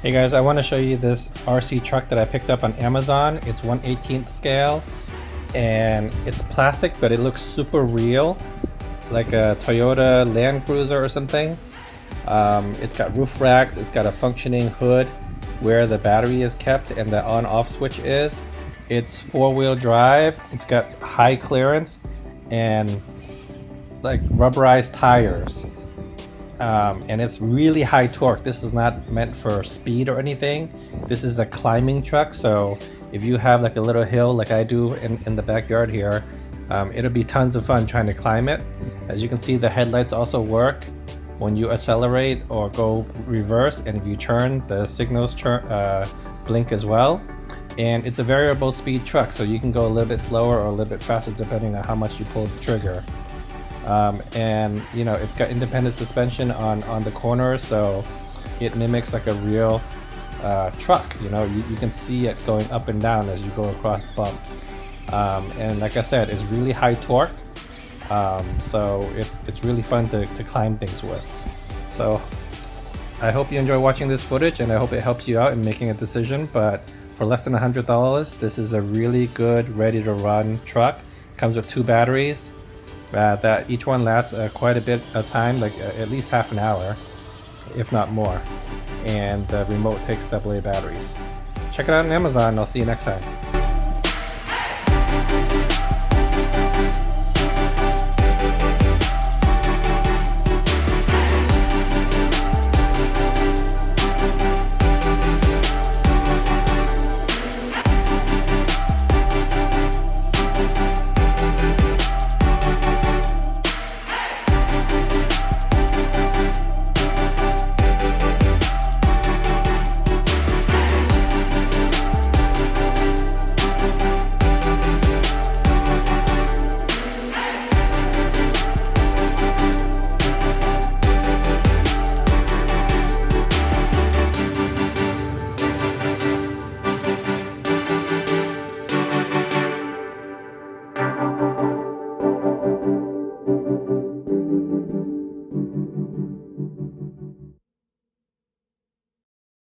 Hey guys, I want to show you this RC truck that I picked up on Amazon. It's 1/18th scale and it's plastic, but it looks super real, like a Toyota Land Cruiser or something. It's got roof racks, it's got a functioning hood where the battery is kept and the on-off switch is. It's four-wheel drive, it's got high clearance and like rubberized tires. And it's really high torque. This is not meant for speed or anything. This is a climbing truck, so if you have like a little hill like I do in the backyard here, it'll be tons of fun trying to climb it. As you can see, the headlights also work when you accelerate or go reverse, and if you turn, the signals blink as well. And it's a variable speed truck, so you can go a little bit slower or a little bit faster depending on how much you pull the trigger. And you know, it's got independent suspension on the corners, so it mimics like a real truck. You know, you can see it going up and down as you go across bumps. And like I said, it's really high torque, so it's really fun to climb things with. So I hope you enjoy watching this footage, and I hope it helps you out in making a decision. But for less than $100, this is a really good, ready to run truck. Comes with 2 batteries. That each one lasts quite a bit of time, like at least half an hour, if not more. And the remote takes AA batteries. Check it out on Amazon. I'll see you next time.